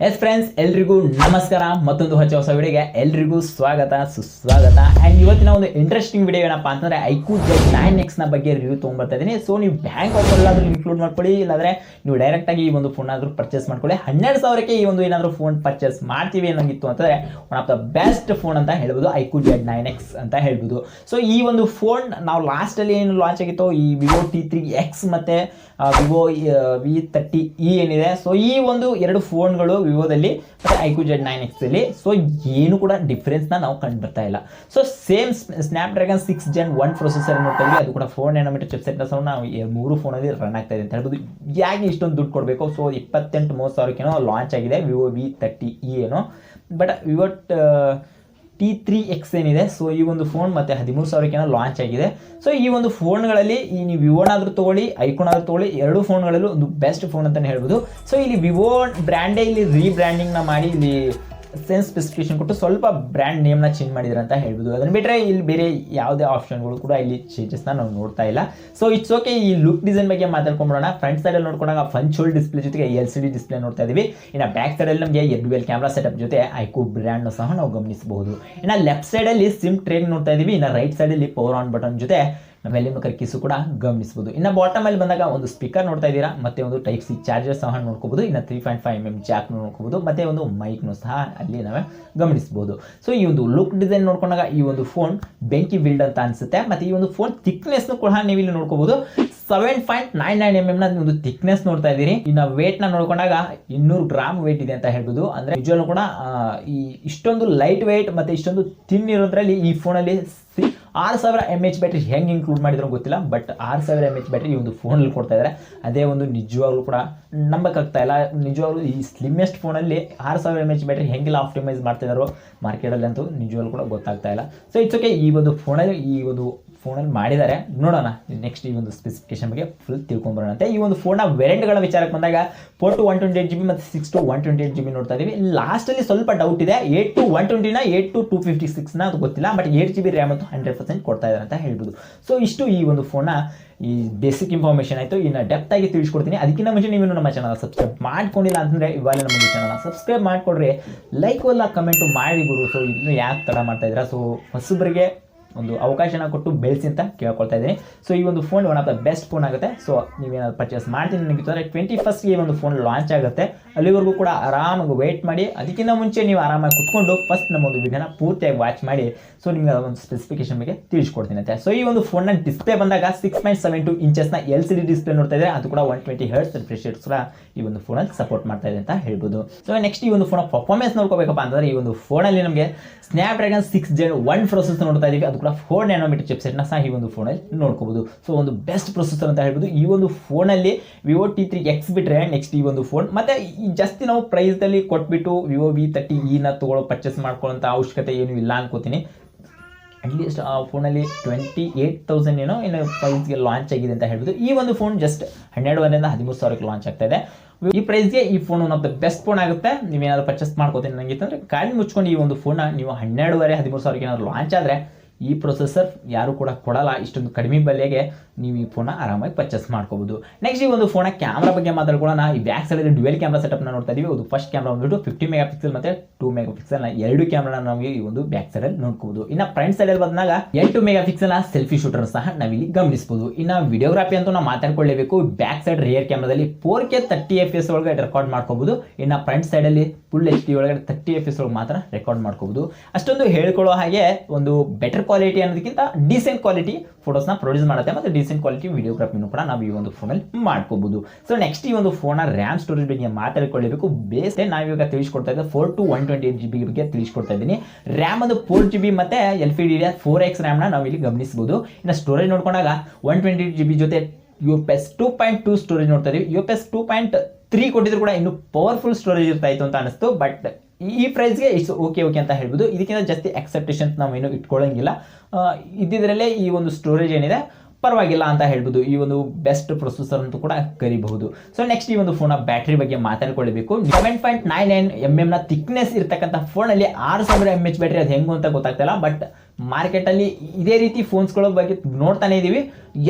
S friends, ಎಲ್ರಿಗೂ ನಮಸ್ಕಾರ. ಮತ್ತೊಂದು ಹೊಸ ವಿಡಿಯೋಗೆ ಎಲ್ರಿಗೂ ಸ್ವಾಗತ ಸುಸ್ವಾಗತ. ಆ್ಯಂಡ್ ಇವತ್ತಿನ ಒಂದು ಇಂಟ್ರೆಸ್ಟಿಂಗ್ ವಿಡಿಯೋ ಏನಪ್ಪ ಅಂತಂದರೆ iQOO Z9X ನ ಬಗ್ಗೆ ರಿವ್ಯೂ ತೊಗೊಂಡ್ಬರ್ತಾ ಇದ್ದೀನಿ. ಸೊ ನೀವು ಬ್ಯಾಂಕ್ ಆಫರ್ ಎಲ್ಲಾದರೂ ಇನ್ಕ್ಲೂಡ್ ಮಾಡ್ಕೊಳ್ಳಿ, ಇಲ್ಲಾಂದರೆ ನೀವು ಡೈರೆಕ್ಟಾಗಿ ಈ ಒಂದು ಫೋನ್ ಆದರೂ ಪರ್ಚೇಸ್ ಮಾಡ್ಕೊಳ್ಳಿ. 12,000ಕ್ಕೆ ಈ ಒಂದು ಏನಾದರೂ ಫೋನ್ ಪರ್ಚೇಸ್ ಮಾಡ್ತೀವಿ ಅನ್ನೋಂಗಿತ್ತು ಅಂತಂದರೆ one of the best phone ಅಂತ ಹೇಳ್ಬೋದು, iQOO Z9X ಅಂತ ಹೇಳ್ಬೋದು. ಸೊ ಈ ಒಂದು ಫೋನ್ ನಾವು ಲಾಸ್ಟಲ್ಲಿ ಏನು ಲಾಂಚ್ ಆಗಿತ್ತು, ಈ ವಿವೋ T3X ಮತ್ತು ವಿವೋ V30e ಏನಿದೆ, ಸೊ ಈ ಒಂದು ಎರಡು ಫೋನ್ಗಳು ವಿವೋದಲ್ಲಿ ಮತ್ತು iQOO Z9X ಅಲ್ಲಿ ಸೊ ಏನು ಕೂಡ ಡಿಫ್ರೆನ್ಸ್ನ ನಾವು ಕಂಡು ಬರ್ತಾ ಇಲ್ಲ. So same Snapdragon 6 Gen 1 processor ನೋಡ್ತಾ ಇದ್ವಿ, ಅದು ಕೂಡ 4 nm ಚಿಪ್ಸೆಟ್ನ ಸಹ ನಾವು 3 ಫೋನಲ್ಲಿ ರನ್ ಆಗ್ತಾ ಇದೆ ಅಂತ ಹೇಳ್ಬೋದು. ಯಾಕೆ ಇಷ್ಟೊಂದು ದುಡ್ಡು ಕೊಡಬೇಕು? ಸೊ 28,000-30,000ಕ್ಕೇನೋ ಲಾಂಚ್ ಆಗಿದೆ ವಿವೋ V30e ಏನೋ, ಬಟ್ ವಿವೋ T3X ಏನಿದೆ, ಸೊ ಈ ಒಂದು ಫೋನ್ ಮತ್ತೆ 13,000ಕ್ಕೇನೋ ಲಾಂಚ್ ಆಗಿದೆ. ಸೊ ಈ ಒಂದು ಫೋನ್ಗಳಲ್ಲಿ ಈ ನೀವು ವಿವೋನಾದರೂ ತೊಗೊಳ್ಳಿ, ಐಕೋನಾದರೂ ತೊಗೊಳ್ಳಿ, ಎರಡು ಫೋನ್ಗಳಲ್ಲೂ ಒಂದು ಬೆಸ್ಟ್ ಫೋನ್ ಅಂತಲೇ ಹೇಳ್ಬೋದು. ಸೊ ಇಲ್ಲಿ ವಿವೋ ಬ್ರ್ಯಾಂಡೇ ಇಲ್ಲಿ ರೀಬ್ರ್ಯಾಂಡಿಂಗ್ನ ಮಾಡಿ ಇಲ್ಲಿ ಸೇಮ್ ಸ್ಪೆಸಿಫಿಕೇಶನ್ ಕೊಟ್ಟು ಸ್ವಲ್ಪ ಬ್ರ್ಯಾಂಡ್ ನೇಮ್ನ ಚೇಂಜ್ ಮಾಡಿದ್ದಾರೆ ಅಂತ ಹೇಳ್ಬೋದು. ಅದನ್ನು ಬಿಟ್ಟರೆ ಇಲ್ಲಿ ಬೇರೆ ಯಾವುದೇ ಆಪ್ಷನ್ಗಳು ಕೂಡ ಇಲ್ಲಿ ಚೇಂಜಸ್ನ ನಾವು ನೋಡ್ತಾ ಇಲ್ಲ. So it's okay. ಈ ಲುಕ್ ಡಿಸೈನ್ ಬಗ್ಗೆ ಮಾತಾಡ್ಕೊಂಡ್ಬಿಡೋಣ. ಫ್ರಂಟ್ ಸೈಡಲ್ಲಿ ನೋಡ್ಕೊಂಡಾಗ ಪಂಚ್-ಹೋಲ್ ಡಿಸ್ಪ್ಲೇ ಜೊತೆಗೆ LCD ಡಿಸ್ಪ್ಲೇ ನೋಡ್ತಾ ಇದೀವಿ. ಇನ್ನು ಬ್ಯಾಕ್ ಸೈಡಲ್ಲಿ ನಮಗೆ ಡ್ಯುಯಲ್ ಕ್ಯಾಮ್ರಾ ಸೆಟಪ್ ಜೊತೆ iQOO ಬ್ರ್ಯಾಂಡ್ನ ಸಹ ನಾವು ಗಮನಿಸಬಹುದು. ಇನ್ನು ಲೆಫ್ಟ್ ಸೈಡಲ್ಲಿ ಸಿಮ್ ಟ್ರೇ ನೋಡ್ತಾ ಇದೀವಿ. ಇನ್ನು ರೈಟ್ ಸೈಡಲ್ಲಿ ಪವರ್ ಆನ್ ಬಟನ್ ಜೊತೆ ನಾವೆಲ್ಲಿ ಕೀಸು ಕೂಡ ಗಮನಿಸಬಹುದು. ಇನ್ನು ಬಾಟಮ್ ಅಲ್ಲಿ ಬಂದಾಗ ಒಂದು ಸ್ಪೀಕರ್ ನೋಡ್ತಾ ಇದ್ದೀರಾ, ಮತ್ತೆ ಒಂದು Type-C ಚಾರ್ಜರ್ ಸಹ ನೋಡ್ಕೋಬಹುದು. ಇನ್ನು 3.5mm ಜಾಕ್ ನೋಡ್ಕೋಬಹುದು, ಮತ್ತೆ ಒಂದು ಮೈಕ್ನು ಸಹ ಅಲ್ಲಿ ನಾವೇ ಗಮನಿಸಬಹುದು. ಸೊ ಈ ಒಂದು ಲುಕ್ ಡಿಸೈನ್ ನೋಡ್ಕೊಂಡಾಗ ಈ ಒಂದು ಫೋನ್ ಬೆಂಕಿ ಬಿಲ್ಡ್ ಅಂತ ಅನ್ಸುತ್ತೆ. ಮತ್ತೆ ಈ ಒಂದು ಫೋನ್ ಥಿಕ್ನೆಸ್ ಕೂಡ ನೀವು ಇಲ್ಲಿ ನೋಡ್ಕೋಬಹುದು. 7.99mm ನ ಒಂದು ಥಿಕ್ನೆಸ್ ನೋಡ್ತಾ ಇದ್ದೀರಿ. ಇನ್ನು ವೇಟ್ ನ ನೋಡ್ಕೊಂಡಾಗ 200 ಗ್ರಾಮ್ ವೇಟ್ ಇದೆ ಅಂತ ಹೇಳ್ಬೋದು. ಅಂದ್ರೆ ನಿಜವಾಗ್ಲೂ ಕೂಡ ಈ ಇಷ್ಟೊಂದು ಲೈಟ್ ವೇಟ್ ಮತ್ತೆ ಇಷ್ಟೊಂದು ತಿನ್ ಇರೋದ್ರಲ್ಲಿ ಈ ಫೋನಲ್ಲಿ 6,000 mAh ಬ್ಯಾಟ್ರಿ ಹೆಂಗೆ ಇನ್ಕ್ಲೂಡ್ ಮಾಡಿದ್ರು ಗೊತ್ತಿಲ್ಲ, ಬಟ್ 6,000 mAh ಬ್ಯಾಟ್ರಿ ಈ ಒಂದು ಫೋನಲ್ಲಿ ಕೊಡ್ತಾ ಇದ್ದಾರೆ. ಅದೇ ಒಂದು ನಿಜವಾಗ್ಲೂ ಕೂಡ ನಂಬಕ್ಕಾಗ್ತಾ ಇಲ್ಲ. ನಿಜವಾಗ್ಲೂ ಈ ಸ್ಲಿಮ್ಮೆಸ್ಟ್ ಫೋನಲ್ಲಿ 6,000 mAh ಬ್ಯಾಟ್ರಿ ಹೆಂಗೆಲ್ಲ ಆಪ್ಟಿಮೈಸ್ ಮಾಡ್ತಿದ್ದಾರೋ ಮಾರ್ಕೆಟಲ್ಲಿ ಅಂತೂ ನಿಜವಾಗ್ಲೂ ಕೂಡ ಗೊತ್ತಾಗ್ತಾ ಇಲ್ಲ. So it's okay. ಈ ಒಂದು ಫೋನಲ್ಲಿ ಮಾಡಿದ್ದಾರೆ, ನೋಡೋಣ ನೆಕ್ಸ್ಟ್ ಈ ಒಂದು ಸ್ಪೆಸಿಫಿಕೇಶನ್ ಬಗ್ಗೆ ಫುಲ್ ತಿಳ್ಕೊಂಬರೋಣ ಅಂತ. ಈ ಒಂದು ಫೋನ್ನ ವೇರಿಯಂಟ್ಗಳ ವಿಚಾರಕ್ಕೆ ಬಂದಾಗ 4 to 128GB ಮತ್ತು 6 to 128GB ನೋಡ್ತಾ ಇದೀವಿ. ಲಾಸ್ಟಲ್ಲಿ ಸ್ವಲ್ಪ ಡೌಟ್ ಇದೆ, 8 to 120ನ 8 to 256ನ ಅದು ಗೊತ್ತಿಲ್ಲ, ಬಟ್ 8GB ರ್ಯಾಮ್ ಅಂತೂ 100% ಕೊಡ್ತಾ ಇದ್ದಾರೆ ಅಂತ ಹೇಳ್ಬೋದು. ಸೊ ಇಷ್ಟು ಈ ಒಂದು ಫೋನ್ನ ಈ ಬೇಸಿಕ್ ಇನ್ಫಾರ್ಮೇಷನ್ ಆಯಿತು. ಇನ್ನು ಡೆಪ್ತ್ ಆಗಿ ತಿಳಿಸ್ಕೊಡ್ತೀನಿ. ಅದಕ್ಕಿಂತ ಮುಂಚೆ ನೀವು ನಮ್ಮ ಚಾನಲ್ ಸಬ್ಸ್ಕ್ರೈಬ್ ಮಾಡ್ಕೊಂಡಿಲ್ಲ ಅಂತಂದರೆ ಇವಾಗ ನಮ್ಮ ಚಾನಲ್ ಸಬ್ಸ್ಕ್ರೈಬ್ ಮಾಡಿಕೊಡ್ರಿ, ಲೈಕ್ ಇಲ್ಲ ಕಮೆಂಟು ಮಾಡಿ ಗುರು. ಸೊ ಇನ್ನೂ ಯಾಕೆ ತಡ ಮಾಡ್ತಾ ಇದ್ದೀರಾ? ಸೊ ಹೊಸಬರಿಗೆ ಒಂದು ಅವಕಾಶನ ಕೊಟ್ಟು ಬೆಳೆಸಿ ಅಂತ ಕೇಳ್ಕೊಳ್ತಾ ಇದ್ದೀನಿ. ಸೊ ಈ ಒಂದು phone one of the best phone ಆಗುತ್ತೆ. ಸೊ ನೀವೇನಾದ್ರು ಪರ್ಚೇಸ್ ಮಾಡ್ತೀನಿ ನನಗೆ 21st ಒಂದು ಫೋನ್ ಲಾಂಚ್ ಆಗುತ್ತೆ. ಅಲ್ಲಿವರೆಗೂ ಕೂಡ ಆರಾಮಾಗಿ ವೆಯ್ಟ್ ಮಾಡಿ. ಅದಕ್ಕಿಂತ ಮುಂಚೆ ನೀವು ಆರಾಮಾಗಿ ಕುತ್ಕೊಂಡು ಫಸ್ಟ್ ನಮ್ಮ ಒಂದು ವಿಡಿಯೋನ ಪೂರ್ತಿಯಾಗಿ ವಾಚ್ ಮಾಡಿ. ಸೊ ನಿಮಗೆ ಅದೊಂದು ಸ್ಪೆಸಿಫಿಕೇಶನ್ ಬಗ್ಗೆ ತಿಳಿಸ್ಕೊಡ್ತೀನಿ ಅಂತ. ಸೊ ಈ ಒಂದು ಫೋನ್ನ ಡಿಸ್ಪ್ಲೇ ಬಂದಾಗ 6.72 ಇಂಚಸ್ನ LCD ಡಿಸ್ಪ್ಲೇ ನೋಡ್ತಾ ಇದ್ದಾರೆ. ಅದು ಕೂಡ 120Hz ರಿಫ್ರೆಶ್ ರೇಟ್ ಕೂಡ ಈ ಒಂದು ಫೋನಲ್ಲಿ ಸಪೋರ್ಟ್ ಮಾಡ್ತಾ ಇದೆ ಅಂತ ಹೇಳ್ಬೋದು. ಸೊ ನೆಕ್ಸ್ಟ್ ಈ ಒಂದು ಫೋನ್ ಪರ್ಫಾರ್ಮೆನ್ಸ್ ನೋಡ್ಕೋಬೇಕಪ್ಪ ಅಂತಂದ್ರೆ ಈ ಒಂದು ಫೋನಲ್ಲಿ ನಮಗೆ ಸ್ನ್ಯಾಪ್ಡ್ರ್ಯಾಗನ್ 6 Gen 1 ಪ್ರೊಸೆಸರ್ ನೋಡ್ತಾ ಇದೀವಿ. ಅದು ಕೂಡ 4 nm ಚಿಪ್ಸೆಟ್ನ ಸಹ ಈ ಒಂದು ಫೋನಲ್ಲಿ ನೋಡ್ಕೋಬಹುದು. ಸೊ ಒಂದು ಬೆಸ್ಟ್ ಪ್ರೊಸೆಸರ್ ಅಂತ ಹೇಳ್ಬೋದು. ಈ ಒಂದು ಫೋನಲ್ಲಿ ವಿವೋ T3X ಬಿಟ್ಟರೆ ನೆಕ್ಸ್ಟ್ ಈ ಒಂದು ಫೋನ್ ಮತ್ತೆ ಜಾಸ್ತಿ ನಾವು ಪ್ರೈಸ್ದಲ್ಲಿ ಕೊಟ್ಬಿಟ್ಟು ವಿವೋ V30e ನ ಪರ್ಚೇಸ್ ಮಾಡ್ಕೊಳ್ಳೋಂಥ ಅವಶ್ಯಕತೆ ಏನು ಇಲ್ಲ ಅನ್ಕೋತೀನಿ. ಅಟ್ಲೀಸ್ಟ್ ಆ ಫೋನಲ್ಲಿ 28,000 ಏನೋ ಇನ್ನು ಪ್ರೈಸ್ಗೆ ಲಾಂಚ್ ಆಗಿದೆ ಅಂತ ಹೇಳ್ಬೋದು. ಈ ಒಂದು ಫೋನ್ ಜಸ್ಟ್ 12,000ರಿಂದ 13,000ಕ್ಕೆ ಲಾಂಚ್ ಆಗ್ತಾ ಇದೆ. ಈ ಪ್ರೈಸ್ಗೆ ಈ phone one of the best phone ಆಗುತ್ತೆ. ನೀವೇನಾದ್ರು ಪರ್ಚೇಸ್ ಮಾಡ್ಕೋತೀನಿ ನನಗಿತ್ತಂದ್ರೆ ಕಾಲಿ ಮುಚ್ಕೊಂಡು ಈ ಒಂದು ಫೋನ್ನ ನೀವು 12,500-13,000ಕ್ಕೆ ಏನಾದ್ರು ಲಾಂಚ್ ಆದರೆ ಈ ಪ್ರೊಸೆಸರ್ ಯಾರು ಕೂಡ ಕೊಡಲ್ಲ. ಇಷ್ಟೊಂದು ಕಡಿಮೆ ಬೆಲೆಗೆ ನೀವು ಈ ಫೋನ್ನ ಆರಾಮಾಗಿ ಪರ್ಚೇಸ್ ಮಾಡ್ಕೋಬಹುದು. ನೆಕ್ಸ್ಟ್ ಈ ಒಂದು ಫೋನ್ನ ಕ್ಯಾಮ್ರಾ ಬಗ್ಗೆ ಮಾತಾಡ್ಕೊಳ್ಳೋಣ. ಈ ಬ್ಯಾಕ್ ಸೈಡಲ್ಲಿ ಡ್ಯುಯಲ್ ಕ್ಯಾಮ್ರಾ ಸೆಟಪ್ನ ನೋಡ್ತಾ ಇದೀವಿ. ಅದು ಫಸ್ಟ್ ಕ್ಯಾಮ್ರಾ ಬಂದ್ಬಿಟ್ಟು 50 MP ಮತ್ತು 2 MP ಎರಡು ಕ್ಯಾಮ್ರಾನ ನಾವು ಈ ಒಂದು ಬ್ಯಾಕ್ ಸೈಡಲ್ಲಿ ನೋಡ್ಕೋಬಹುದು. ಇನ್ನು ಫ್ರಂಟ್ ಸೈಡಲ್ಲಿ ಬಂದಾಗ 8 MP ಸೆಲ್ಫಿ ಶೂಟರ್ ಸಹ ನಾವಿಲ್ಲಿ ಗಮನಿಸಬಹುದು. ಇನ್ನು ವಿಡಿಯೋಗ್ರಾಫಿ ಅಂತೂ ನಾವು ಮಾತಾಡ್ಕೊಳ್ಳೇಬೇಕು. ಬ್ಯಾಕ್ ಸೈಡ್ ರಿಯರ್ ಕ್ಯಾಮ್ರಾದಲ್ಲಿ 4K 30 FPS ಒಳಗೆ ರೆಕಾರ್ಡ್ ಮಾಡ್ಕೋಬಹುದು. ಇನ್ನು ಫ್ರಂಟ್ ಸೈಡಲ್ಲಿ ಫುಲ್ HD ಒಳಗಡೆ 30 FPS ಒಳಗೆ ಮಾತ್ರ ರೆಕಾರ್ಡ್ ಮಾಡ್ಕೋಬಹುದು. ಅಷ್ಟೊಂದು ಹೇಳ್ಕೊಳ್ಳೋ ಹಾಗೆ ಒಂದು ಬೆಟರ್ ಕ್ವಾಲಿಟಿ ಅನ್ನೋದಕ್ಕಿಂತ ಡೀಸೆಂಟ್ ಕ್ವಾಲಿಟಿ ಫೋಟೋಸ್ನ ಪ್ರೊಡ್ಯೂಸ್ ಮಾಡುತ್ತೆ ಮತ್ತು ಡೀಸೆಂಟ್ ಕ್ವಾಲಿಟಿ ವಿಡಿಯೋಗ್ರಾಫಿನೂ ಕೂಡ ನಾವು ಈ ಒಂದು ಫೋನಲ್ಲಿ ಮಾಡ್ಕೋಬಹುದು. ಸೊ ನೆಕ್ಸ್ಟ್ ಈ ಒಂದು ಫೋನ್ನ ರ್ಯಾಮ್ ಸ್ಟೋರೇಜ್ ಬಗ್ಗೆ ಮಾತಾಡ್ಕೊಳ್ಳೇಬೇಕು. ಬೇಸ್ ನಾವಿವಾಗ ತಿಳಿಸ್ಕೊಡ್ತಾ ಇದ್ದೆ 4 to 128GB ಬಗ್ಗೆ ತಿಳಿಸ್ಕೊಡ್ತಾ ಇದ್ದೀನಿ. ರ್ಯಾಮ್ ಒಂದು 4GB ಮತ್ತು LPDDR4X ರ್ಯಾಮ್ನ ನಾವು ಇಲ್ಲಿ ಗಮನಿಸಬಹುದು. ಇನ್ನು ಸ್ಟೋರೇಜ್ ನೋಡ್ಕೊಂಡಾಗ 128GB ಜೊತೆ UFS 2.2 ಸ್ಟೋರೇಜ್ ನೋಡ್ತಾ ಇದೀವಿ. UFS 2.3 ಕೊಟ್ಟಿದ್ರು ಕೂಡ ಇನ್ನೂ ಪವರ್ಫುಲ್ ಸ್ಟೋರೇಜ್ ಇರ್ತಾ ಇತ್ತು ಅಂತ ಅನಿಸ್ತು. ಬಟ್ ಈ ಪ್ರೈಸ್ಗೆ ಇಟ್ಸ್ ಓಕೆ ಅಂತ ಹೇಳ್ಬೋದು. ಇದಕ್ಕಿಂತ ಜಾಸ್ತಿ ಎಕ್ಸೆಪ್ಟೇಷನ್ಸ್ ನಾವೇನು ಇಟ್ಕೊಳ್ಳೋಂಗಿಲ್ಲ. ಇದ್ದಿದ್ರಲ್ಲೇ ಈ ಒಂದು ಸ್ಟೋರೇಜ್ ಏನಿದೆ ಪರವಾಗಿಲ್ಲ ಅಂತ ಹೇಳ್ಬೋದು. ಈ ಒಂದು ಬೆಸ್ಟ್ ಪ್ರೊಸೆಸರ್ ಅಂತೂ ಕೂಡ ಕರಿಬಹುದು. ಸೊ ನೆಕ್ಸ್ಟ್ ಈ ಒಂದು ಫೋನ್ನ ಬ್ಯಾಟ್ರಿ ಬಗ್ಗೆ ಮಾತಾಡ್ಕೊಳ್ಳಬೇಕು. 7.99mm ನ ಥಿಕ್ನೆಸ್ ಇರ್ತಕ್ಕಂಥ ಫೋನಲ್ಲಿ 6,000 mAh ಬ್ಯಾಟ್ರಿ ಅದು ಹೆಂಗು ಅಂತ ಗೊತ್ತಾಗ್ತಿಲ್ಲ. ಬಟ್ ಮಾರ್ಕೆಟಲ್ಲಿ ಇದೇ ರೀತಿ ಫೋನ್ಸ್ಗಳ ಬಗ್ಗೆ ನೋಡ್ತಾನೆ ಇದ್ದೀವಿ.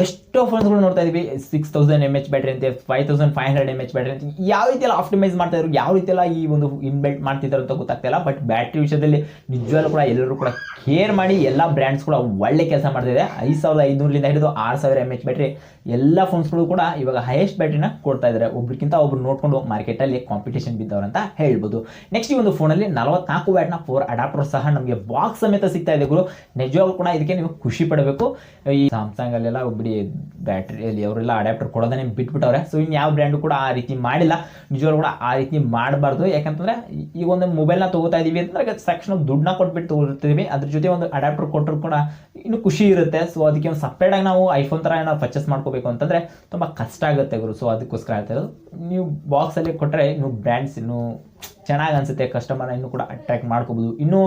ಎಷ್ಟೋ ಫೋನ್ಸ್ಗಳು ನೋಡ್ತಾ ಇದೀವಿ 6000 mAh ಬ್ಯಾಟ್ರಿ ಅಂತೆ, 5500 mAh ಬ್ಯಾಟ್ರಿ ಅಂತ, ಯಾವ ರೀತಿ ಎಲ್ಲ ಆಪ್ಟಿಮೈಸ್ ಮಾಡ್ತಾ ಇದ್ರು, ಯಾವ ರೀತಿ ಎಲ್ಲ ಈ ಒಂದು ಇನ್ಬಿಲ್ಟ್ ಮಾಡ್ತಿದ್ದಾರೆ ಅಂತ ಗೊತ್ತಾಗ್ತಿಲ್ಲ. ಬಟ್ ಬ್ಯಾಟ್ರಿ ವಿಷಯದಲ್ಲಿ ನಿಜವಾಗ್ಲೂ ಕೂಡ ಎಲ್ಲರೂ ಕೂಡ ಕೇರ್ ಮಾಡಿ ಎಲ್ಲ ಬ್ರ್ಯಾಂಡ್ಸ್ ಕೂಡ ಒಳ್ಳೆ ಕೆಲಸ ಮಾಡ್ತಿದೆ. 5500 ಹಿಡಿದು 6000 mAh ಬ್ಯಾಟ್ರಿ ಎಲ್ಲ ಫೋನ್ಸ್ಗಳು ಕೂಡ ಇವಾಗ ಹೈಯೆಸ್ಟ್ ಬ್ಯಾಟ್ರಿನ ಕೊಡ್ತಾ ಇದ್ದಾರೆ. ಒಬ್ರಿಗಿಂತ ಒಬ್ರು ನೋಡ್ಕೊಂಡು ಮಾರ್ಕೆಟಲ್ಲಿ ಕಾಂಪಿಟೇಷನ್ ಬಿದ್ದವ್ರು ಅಂತ ಹೇಳ್ಬೋದು. ನೆಕ್ಸ್ಟ್ ಈ ಒಂದು ಫೋನಲ್ಲಿ 44 ವ್ಯಾಟ್ನ 4 ಅಡಾಪ್ಟರ್ ಸಹ ನಮಗೆ ಬಾಕ್ಸ್ ಸಮೇತ ಸಿಗ್ತಾ ಇದೆ ಗುರು. ನಿಜವಾಗ್ಲೂ ಕೂಡ ಇದಕ್ಕೆ ನೀವು ಖುಷಿ ಪಡಬೇಕು. ಈ ಸ್ಯಾಮ್ಸಂಗ್ ಅಲ್ಲೆಲ್ಲ ಒಬ್ಬರಿ ಬ್ಯಾಟ್ರಿಯಲ್ಲಿ ಅವರೆಲ್ಲ ಅಡಾಪ್ಟರ್ ಕೊಡೋದನ್ನೇ ಬಿಟ್ಬಿಟ್ಟವ್ರೆ. ಸೊ ಇನ್ನು ಯಾವ ಬ್ರ್ಯಾಂಡು ಕೂಡ ಆ ರೀತಿ ಮಾಡಿಲ್ಲ. ನಿಜವಾಗ್ಲೂ ಕೂಡ ಆ ರೀತಿ ಮಾಡಬಾರ್ದು. ಯಾಕಂತಂದ್ರೆ ಈಗ ಒಂದು ಮೊಬೈಲ್ನ ತಗೋತಾ ಇದೀವಿ ಅಂತಂದ್ರೆ ತಕ್ಷಣ ದುಡ್ಡನ್ನ ಕೊಟ್ಬಿಟ್ಟು ತಗೋತಿದ್ದೀವಿ, ಅದ್ರ ಜೊತೆ ಒಂದು ಅಡಾಪ್ಟರ್ ಕೊಟ್ಟರು ಕೂಡ ಇನ್ನು ಖುಷಿ ಇರುತ್ತೆ. ಸೊ ಅದಕ್ಕೆ ಒಂದು ಸಪ್ರೇಟಾಗಿ ನಾವು ಐಫೋನ್ ಥರ ನಾವು ಪರ್ಚೇಸ್ ಮಾಡ್ಕೋಬೇಕು ಅಂತಂದರೆ ತುಂಬ ಕಷ್ಟ ಆಗುತ್ತೆ ಗುರು. ಸೊ ಅದಕ್ಕೋಸ್ಕರ ಹೇಳ್ತಾ ಇರೋದು, ನೀವು ಬಾಕ್ಸಲ್ಲಿ ಕೊಟ್ಟರೆ ಇನ್ನು ಬ್ರ್ಯಾಂಡ್ಸ್ ಇನ್ನೂ ಚೆನ್ನಾಗಿ ಅನಿಸುತ್ತೆ, ಕಸ್ಟಮರ್ನ ಇನ್ನೂ ಕೂಡ ಅಟ್ರಾಕ್ಟ್ ಮಾಡ್ಕೋಬೋದು. ಇನ್ನೂ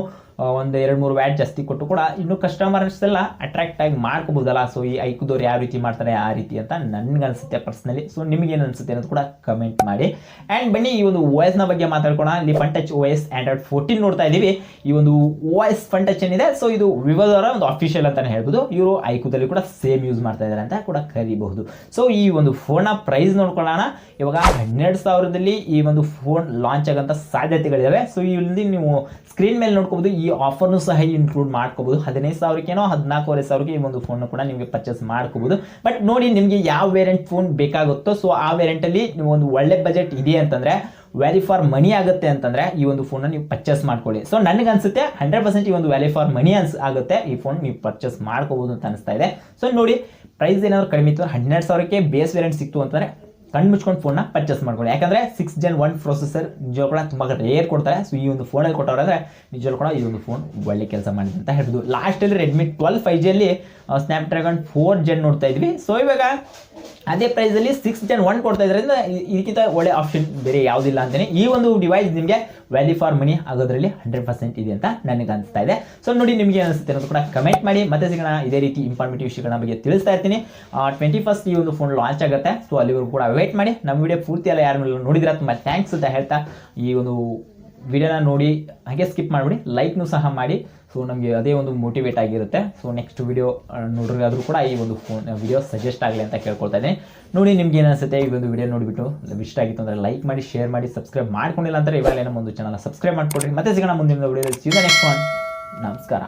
ಒಂದು 2-3 ವ್ಯಾಟ್ ಜಾಸ್ತಿ ಕೊಟ್ಟು ಕೂಡ ಇನ್ನೂ ಕಸ್ಟಮರ್ಸ್ ಎಲ್ಲ ಅಟ್ರಾಕ್ಟ್ ಆಗಿ ಮಾಡ್ಕೋಬೋದಲ್ಲ. ಸೊ ಈ ಐಕ್ಯೂದವ್ರು ಯಾವ ರೀತಿ ಮಾಡ್ತಾರೆ ಆ ರೀತಿ ಅಂತ ನನ್ಗೆ ಅನಿಸುತ್ತೆ ಪರ್ಸ್ನಲಿ. ಸೊ ನಿಮಗೇನು ಅನಿಸುತ್ತೆ ಅನ್ನೋದು ಕೂಡ ಕಮೆಂಟ್ ಮಾಡಿ. ಆ್ಯಂಡ್ ಬನ್ನಿ ಈ ಒಂದು OS ನ ಬಗ್ಗೆ ಮಾತಾಡ್ಕೋಣ. ಇಲ್ಲಿ ಫನ್ ಟಚ್ OS Android 14 ನೋಡ್ತಾ ಇದ್ದೀವಿ. ಈ ಒಂದು OS ಫನ್ ಟಚ್ ಏನಿದೆ, ಸೊ ಇದು ವಿವೋದವರ ಒಂದು ಅಫಿಷಿಯಲ್ ಅಂತಾನೆ ಹೇಳ್ಬೋದು. ಇವರು ಐಕ್ಯೂದಲ್ಲಿ ಕೂಡ ಸೇಮ್ ಯೂಸ್ ಮಾಡ್ತಾ ಇದ್ದಾರೆ ಅಂತ ಕೂಡ ಕರಿಬಹುದು. ಸೊ ಈ ಒಂದು ಫೋನ್ನ ಪ್ರೈಸ್ ನೋಡ್ಕೊಳ್ಳೋಣ. ಇವಾಗ 12,000ದಲ್ಲಿ ಈ ಒಂದು ಫೋನ್ ಲಾಂಚ್ ಆಗೋಂಥ ಸಾಧ್ಯತೆಗಳಿದಾವೆ. ಸೊ ಇಲ್ಲಿ ನೀವು ಸ್ಕ್ರೀನ್ ಮೇಲೆ ನೋಡ್ಕೋಬಹುದು, ಈ ಆಫರ್ನು ಸಹ ಇನ್ಕ್ಲೂಡ್ ಮಾಡ್ಕೋಬಹುದು. 15,000ಕ್ಕೇನೋ 14,500ಕ್ಕೆ ಈ ಒಂದು ಫೋನ್ ಕೂಡ ನಿಮಗೆ ಪರ್ಚೇಸ್ ಮಾಡ್ಕೋಬಹುದು. ಬಟ್ ನೋಡಿ ನಿಮಗೆ ಯಾವ ವೇರಿಯಂಟ್ ಫೋನ್ ಬೇಕಾಗುತ್ತೋ, ಸೊ ಆ ವೇರಿಯಂಟ್ ಅಲ್ಲಿ ನೀವು ಒಂದು ಒಳ್ಳೆ ಬಜೆಟ್ ಇದೆ ಅಂತಂದ್ರೆ, ವ್ಯಾಲ್ಯೂ ಫಾರ್ ಮನಿ ಆಗುತ್ತೆ ಅಂತಂದ್ರೆ ಈ ಒಂದು ಫೋನ್ ನೀವು ಪರ್ಚೇಸ್ ಮಾಡ್ಕೊಳ್ಳಿ. ಸೊ ನನಗೆ ಅನ್ಸುತ್ತೆ 100% ಈ ಒಂದು ವ್ಯಾಲ್ಯೂ ಫಾರ್ ಮನಿ ಆಗುತ್ತೆ. ಈ ಫೋನ್ ನೀವು ಪರ್ಚೇಸ್ ಮಾಡ್ಕೋಬಹುದು ಅಂತ ಅನಿಸ್ತಾ ಇದೆ. ಸೊ ನೋಡಿ ಪ್ರೈಸ್ ಏನಾದ್ರು ಕಡಿಮೆ ಇತ್ತು, 12,000ಕ್ಕೆ ಬೇಸ್ ವೇರಿಯಂಟ್ ಸಿಕ್ತು ಅಂತಂದ್ರೆ ಕಣ್ಣು ಮುಚ್ಕೊಂಡು ಫೋನ್ನ ಪರ್ಚೇಸ್ ಮಾಡ್ಕೊಳ್ಳಿ. ಯಾಕಂದ್ರೆ 6 Gen 1 ಪ್ರೊಸೆಸರ್ ನಿಜವಾಗ್ಲೂ ಕೂಡ ತುಂಬ ರೇರ್ ಕೊಡ್ತಾರೆ. ಸೊ ಈ ಒಂದು ಫೋನಲ್ಲಿ ಕೊಟ್ಟವ್ರೆ ನಿಜವಾಗ್ಲೂ ಕೂಡ ಈ ಒಂದು ಫೋನ್ ಒಳ್ಳೆ ಕೆಲಸ ಮಾಡಿದೆ ಅಂತ ಹೇಳ್ಬೋದು. ಲಾಸ್ಟಲ್ಲಿ ರೆಡ್ಮಿ 12 5Gಯಲ್ಲಿ ಸ್ನ್ಯಾಪ್ಡ್ರ್ಯಾಗನ್ 4 Gen ನೋಡ್ತಾ ಇದ್ವಿ. ಸೊ ಇವಾಗ ಅದೇ ಪ್ರೈಸಲ್ಲಿ 6 Gen 1 ಕೊಡ್ತಾ ಇದ್ರಿಂದ ಇದಕ್ಕಿಂತ ಒಳ್ಳೆ ಆಪ್ಷನ್ ಬೇರೆ ಯಾವುದಿಲ್ಲ ಅಂತಾನೆ. ಈ ಒಂದು ಡಿವೈಸ್ ನಿಮಗೆ ವ್ಯಾಲ್ಯೂ ಫಾರ್ ಮನಿ ಆಗೋದ್ರಲ್ಲಿ 100% ಇದೆ ಅಂತ ನನಗೆ ಅನಿಸ್ತಾ ಇದೆ. ಸೊ ನೋಡಿ ನಿಮಗೆ ಅನಿಸುತ್ತೆ ಅನ್ನೋದು ಕೂಡ ಕಮೆಂಟ್ ಮಾಡಿ. ಮತ್ತೆ ಸಿಗೋಣ ಇದೇ ರೀತಿ ಇಂಫಾರ್ಮೇಟಿವ್ ವಿಷಯಗಳ ಬಗ್ಗೆ ತಿಳಿಸ್ತಾ ಇರ್ತೀನಿ. 21st ಈ ಒಂದು ಫೋನ್ ಲಾಂಚ್ ಆಗುತ್ತೆ. ಸೊ ಅಲ್ಲಿವರೆಗೂ ಕೂಡ ವೇಟ್ ಮಾಡಿ. ನಮ್ಮ ವಿಡಿಯೋ ಪೂರ್ತಿ ಎಲ್ಲ ಯಾರ ಮೇಲೆ ನೋಡಿದ್ರೆ ತುಂಬ ಥ್ಯಾಂಕ್ಸ್ ಅಂತ ಹೇಳ್ತಾ ಈ ಒಂದು ವಿಡಿಯೋನ ನೋಡಿ ಹಾಗೆ ಸ್ಕಿಪ್ ಮಾಡಿಬಿಡಿ, ಲೈಕ್ನು ಸಹ ಮಾಡಿ. ಸೊ ನಮಗೆ ಅದೇ ಒಂದು ಮೋಟಿವೇಟ್ ಆಗಿರುತ್ತೆ. ಸೊ ನೆಕ್ಸ್ಟ್ ವಿಡಿಯೋ ನೋಡ್ರಿಗಾದ್ರೂ ಕೂಡ ಈ ಒಂದು ಫೋನ್ ವಿಡಿಯೋ ಸಜೆಸ್ಟ್ ಆಗಲಿ ಅಂತ ಕೇಳ್ಕೊಳ್ತಾ ಇದ್ದೀನಿ. ನೋಡಿ ನಿಮ್ಗೆ ಏನು ಅನಿಸುತ್ತೆ ಈ ಒಂದು ವಿಡಿಯೋ ನೋಡಿಬಿಟ್ಟು ಇಷ್ಟ ಆಗಿತ್ತು ಅಂದರೆ ಲೈಕ್ ಮಾಡಿ, ಶೇರ್ ಮಾಡಿ, ಸಬ್ಸ್ಕ್ರೈಬ್ ಮಾಡ್ಕೊಂಡಿಲ್ಲ ಅಂದರೆ ಇವಾಗ ಏನೋ ಒಂದು ಚಾನಲ್ ಸಬ್ಸ್ಕ್ರೈಬ್ ಮಾಡ್ಕೊಡ್ರಿ. ಮತ್ತೆ ಸಿಗೋಣ ಮುಂದಿನ ವಿಡಿಯೋದಲ್ಲಿ. Next one. ನಮಸ್ಕಾರ.